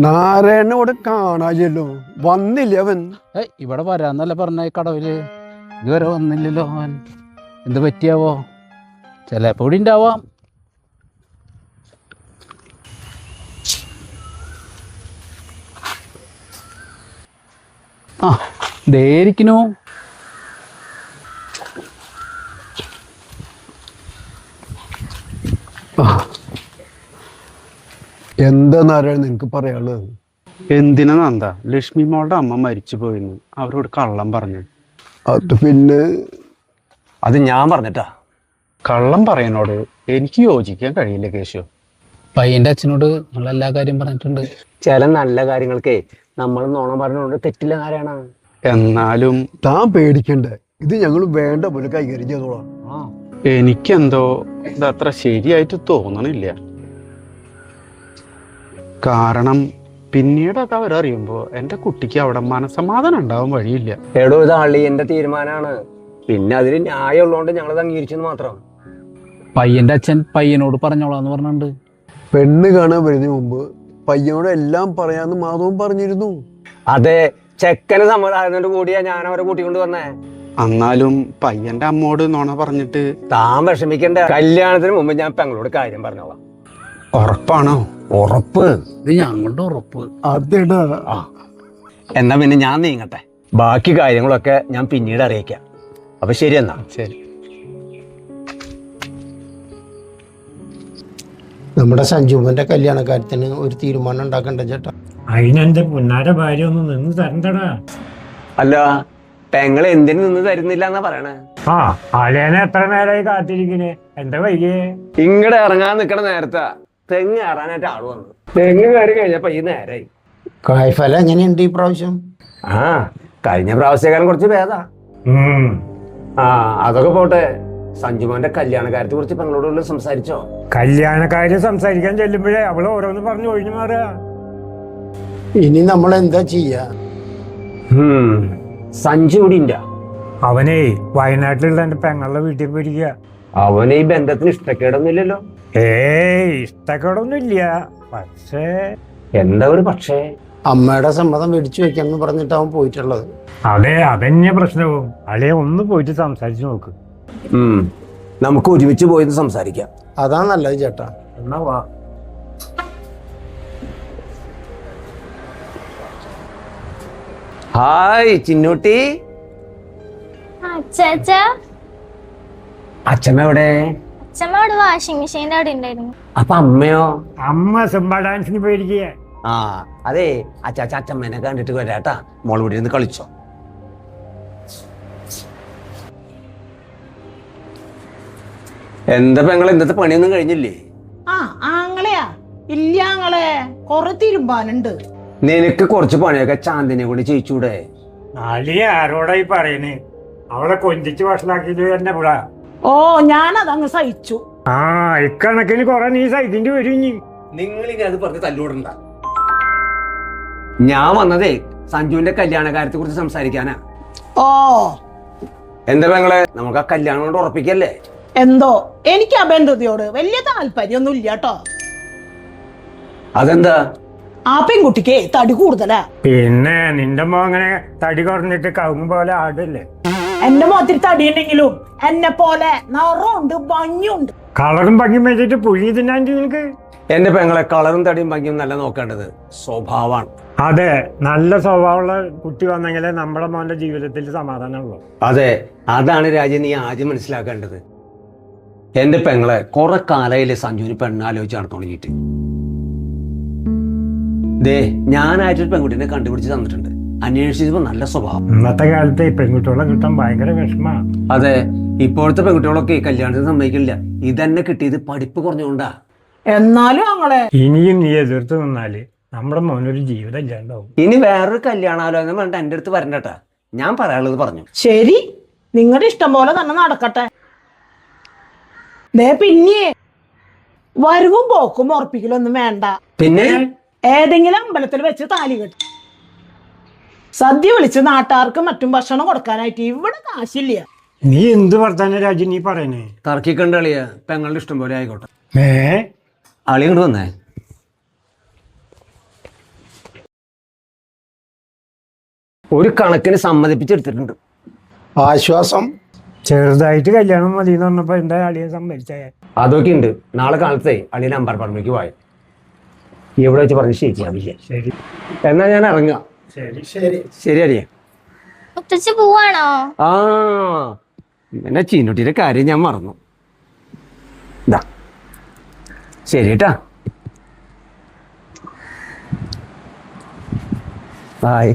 നാരായണോട് കാണാല്ലോ, വന്നില്ല അവൻ. ഇവിടെ വരാന്നല്ല പറഞ്ഞ കടവില്, ഇതുവരെ വന്നില്ലല്ലോ അവൻ. എന്ത് പറ്റിയാവോ? ചിലപ്പോ ഇവിടെ ഉണ്ടാവാം. ആ ദേരിക്കണു. എന്താ നാരായണൻ നിനക്ക് പറയാനുള്ളത്? എന്തിനാ നന്ദ, ലക്ഷ്മി മോളുടെ അമ്മ മരിച്ചു പോയിന്ന് അവരോട് കള്ളം പറഞ്ഞു. അത് പിന്നെ അത് ഞാൻ പറഞ്ഞിട്ടാ. കള്ളം പറയാനോട് എനിക്ക് യോജിക്കാൻ കഴിയില്ല കേശു. പയ്യന്റെ അച്ഛനോട് നമ്മൾ എല്ലാ കാര്യം പറഞ്ഞിട്ടുണ്ട്. ചില നല്ല കാര്യങ്ങൾക്കേ നമ്മൾ നോണം പറഞ്ഞോണ്ട് തെറ്റില്ല നാരായണ. എന്നാലും താൻ പേടിക്കണ്ടേ, ഇത് ഞങ്ങൾ വേണ്ട പോലെ കൈകാര്യം ചെയ്തോളാം. എനിക്കെന്തോ ഇതത്ര ശരിയായിട്ട് തോന്നണില്ല. കാരണം പിന്നീടൊക്കെ അവരറിയുമ്പോ എന്റെ കുട്ടിക്ക് അവിടെ മനസമാധാനം ഉണ്ടാവാൻ വഴിയില്ല. എടോ, ഇത് അളിയന്റെ തീരുമാനമാണ്. പിന്നെ അതിന് ന്യായം ഉള്ളതുകൊണ്ട് ഞങ്ങൾ അംഗീകരിച്ചെന്ന് മാത്രം. പയ്യന്റെ അച്ഛൻ പയ്യനോട് പറഞ്ഞോളാന്ന് പറഞ്ഞിട്ടുണ്ട്. പെണ്ണ് കാണാൻ വരുന്നതിന് മുമ്പ് പയ്യനോട് എല്ലാം പറയാന്ന് മാധവൻ പറഞ്ഞിരുന്നു. അതെ, ചെക്കന് സമ്മതമായതുകൊണ്ട് കൂടിയാ ഞാൻ അവരെ കൂട്ടിക്കൊണ്ട് വന്നേ. എന്നാലും പയ്യന്റെ അമ്മോട് നോണ പറഞ്ഞിട്ട് താൻ വിഷമിക്കണ്ട. കല്യാണത്തിന് മുമ്പ് ഞാൻ പെങ്ങളോട് കാര്യം പറഞ്ഞോളാം. ഉറപ്പാണോ? ഉറപ്പ്. ഇത് ഞങ്ങളുടെ ഉറപ്പ്. അതേടാ. എന്നാ പിന്നെ ഞാൻ നീങ്ങട്ടെ. ബാക്കി കാര്യങ്ങളൊക്കെ ഞാൻ പിന്നീട് അറിയിക്കാം. അപ്പൊ ശരി എന്നാ. ശരി. നമ്മുടെ സഞ്ജുവിന്റെ കല്യാണ കാര്യത്തിന് ഒരു തീരുമാനം ഉണ്ടാക്കണ്ട ചേട്ടാ. അതിനെന്റെ പുന്നാര ഭാര്യ ഒന്ന് നിന്ന് തരണ്ടടാ. അല്ല, പെങ്ങളെ എന്തിനു നിന്ന് തരുന്നില്ല എന്നാ പറയണേ? ആ അളിയനെ എത്ര നേരമായി കാത്തിരിക്കണേ, എന്താ വൈകിയേ? ഇങ്ങടെ ഇറങ്ങാൻ നിക്കണ നേരത്താ തെങ്ങ് കയറാനായിട്ട് ആള് വന്നു. തെങ്ങ് കയറി കഴിഞ്ഞപ്പോ ഈ നേരായി. കായ്ഫലം എങ്ങനെയുണ്ട് ഈ പ്രാവശ്യം? ആ, കഴിഞ്ഞ പ്രാവശ്യക്കാലം കുറച്ച് ഭേദാ. ആ, അതൊക്കെ പോട്ടെ. സഞ്ജുമാന്റെ കല്യാണക്കാരത്തെ കുറിച്ച് പെങ്ങളോട് സംസാരിച്ചോ? കല്യാണക്കാര്യം സംസാരിക്കാൻ ചെല്ലുമ്പോഴേ അവള് ഓരോന്ന് പറഞ്ഞു ഒഴിഞ്ഞു മാറുക. ഇനി നമ്മൾ എന്താ ചെയ്യാ? സഞ്ജു കൂടി ഇല്ല. അവനേ വയനാട്ടിലുള്ള എന്റെ പെങ്ങളുടെ വീട്ടിൽ പോയിരിക്കുക. അവന് ഈ ബന്ധത്തിന് ഇഷ്ടക്കേടൊന്നുമില്ലല്ലോ. ഇഷ്ടക്കേടൊന്നും ഇല്ല. പക്ഷേ എന്താ ഒരു പക്ഷേ? അമ്മയുടെ സമ്മതം മേടിച്ചു വെക്കാന്ന് പറഞ്ഞിട്ട് അവൻ പോയിട്ടുള്ളത്. അതെ, അതന്നെ പ്രശ്നവും. അളിയെ ഒന്ന് പോയിട്ട് സംസാരിച്ചു നോക്ക്. നമുക്ക് ഒരുമിച്ച് പോയി സംസാരിക്കാം. അതാ നല്ലത് ചേട്ടാ. എന്നാ വാ. ഹായ് ചിന്നൂട്ടി. അച്ഛമ്മ എവിടെ? അച്ഛമ്മ അവിടെ വാഷിംഗ് മെഷീന്റെ അവിടെ ഉണ്ടായിരുന്നു. അപ്പൊ അമ്മയോ? അമ്മ സിംബ ഡാൻസിന് പോയിരിക്കുക. ആ അതെ, അച്ഛമ്മേനെ കണ്ടിട്ട് വരാട്ടാ. മോൾ ഇവിടെ ഇരുന്ന് കളിച്ചോ. എന്താ പെങ്ങളെ, ഇന്നത്തെ പണിയൊന്നും കഴിഞ്ഞില്ലേ? ആങ്ങളെയാ? ഇല്ല ആങ്ങളെ, കൊറേ തിരുമ്പാനുണ്ട്. നിനക്ക് കുറച്ച് പണിയൊക്കെ ചാന്ദിനെ കൊണ്ട് ചെയ്യിച്ചൂടെ? അളിയ ആരോടായി പറയുന്നേ? അവളെ കൊഞ്ചിച്ച് വഷളാക്കിയത് എന്നെ കൂടാ. ഓ, ഞാനതങ്ങ് സഹിച്ചു. ആ, ഇക്കണക്കിന് കൊറേ നീ സഹിക്കേണ്ടി വരും. ഇനി നിങ്ങൾ ഇനി അത് പറഞ്ഞ് തല്ലൂടണ്ട. ഞാൻ വന്നതേ സഞ്ജുവിന്റെ കല്യാണകാര്യത്തെ കുറിച്ച് സംസാരിക്കാനാ. ഓ, എന്താ പെങ്ങളെ, നമുക്ക് ആ കല്യാണം കൊണ്ട് ഉറപ്പിക്കല്ലേ? എന്തോ എനിക്ക് അഭ്യന്തതിയോട് വലിയ താല്പര്യമൊന്നും ഇല്ല കേട്ടോ. അതെന്താ? ആ പെൺകുട്ടിക്ക് തടി കൂടുതലാ. പിന്നെ നിന്റെ മോ അങ്ങനെ തടി കുറഞ്ഞിട്ട് കവുങ്ങ് പോലെ ആടല്ലേ? എന്റെ മുഖത്തിൽ തടി ഉണ്ടെങ്കിലും എന്നെ പോലെ നിറമുണ്ട്, ഭംഗിയുണ്ട്. കളറും ഭംഗിയും വെച്ചിട്ട് പുഴി തിന്നാൻ നിനക്ക്. എന്റെ പെങ്ങളെ, കളറും തടിയും ഭംഗിയും നല്ല നോക്കേണ്ടത് സ്വഭാവമാണ്. അതെ, നല്ല സ്വഭാവമുള്ള കുട്ടി വന്നെങ്കിലേ നമ്മുടെ മോന്റെ ജീവിതത്തിൽ സമാധാനമുള്ളൂ. അതെ, അതാണ് രാജ്യം നീ ആദ്യം മനസ്സിലാക്കേണ്ടത്. എന്റെ പെങ്ങളെ, കുറെ കാലയിലെ സഞ്ജുവിന് പെണ്ണാലോചിച്ച് നടന്നു തുടങ്ങിയിട്ട്. ദേ, ഞാനായിട്ടൊരു പെൺകുട്ടിനെ കണ്ടുപിടിച്ച് തന്നിട്ടുണ്ട്. അന്വേഷിച്ചപ്പോ നല്ല സ്വഭാവം. ഇന്നത്തെ കാലത്ത് ഈ പെൺകുട്ടികളെ കിട്ടാൻ ഭയങ്കര വിഷമാ. അതെ, ഇപ്പോഴത്തെ പെൺകുട്ടികളൊക്കെ കല്യാണത്തിന് സമ്മതിക്കില്ല. ഇതന്നെ കിട്ടിയത് പഠിപ്പ് കുറഞ്ഞുകൊണ്ടാ. എന്നാലും ആങ്ങളെ, ഇനിയും നീ എതിർത്ത് നിന്നാല് നമ്മുടെ മോനൊരു ജീവിതം ഇല്ലാണ്ടാവും. ഇനി വേറൊരു കല്യാണാലോചന പറഞ്ഞിട്ട് എന്റെ അടുത്ത് വരണ്ടട്ടാ. ഞാൻ പറയാനുള്ളത് പറഞ്ഞു. ശരി, നിങ്ങളുടെ ഇഷ്ടം പോലെ തന്നെ നടക്കട്ടെ. പിന്നെ വരവും പോക്കും ഉറപ്പിക്കലൊന്നും വേണ്ട. പിന്നെ ഏതെങ്കിലും അമ്പലത്തിൽ വെച്ച് താലി കെട്ടി സദ്യ വിളിച്ച് നാട്ടുകാർക്ക് മറ്റും ഭക്ഷണം കൊടുക്കാനായിട്ട് ഇവിടെ കാശില്ല. നീ എന്ത് വർത്താന രാജു നീ പറയണേ? തർക്കിക്കണ്ട അളിയ, പെങ്ങളുടെ ഇഷ്ടം പോലെ ആയിക്കോട്ടെ. ഏ അളി ഇങ്ങോട്ട് വന്നേ. ഒരു കണക്കിന് സമ്മതിപ്പിച്ചെടുത്തിട്ടുണ്ട്. ആശ്വാസം. ചെറുതായിട്ട് കല്യാണം മതി എന്ന് പറഞ്ഞപ്പോ എന്റെ അളിയൻ സമ്മതിച്ചേ. അതൊക്കെ ഉണ്ട്. നാളെ കാലത്തെ അളിയൻ അമ്പലപ്പറമ്പേക്ക് പോയി ഇവിടെ വെച്ച് പറഞ്ഞ് ശരിയാവില്ല. ശരി എന്നാ ഞാൻ ഇറങ്ങാം. ശരി ശരി അളിയ. മുത്തച്ഛ പോവാണോ? ആ പിന്നെ ചീനുട്ടിയുടെ കാര്യം ഞാൻ മറന്നു. ഇതാ ശരി കേട്ടാ. ബായ്.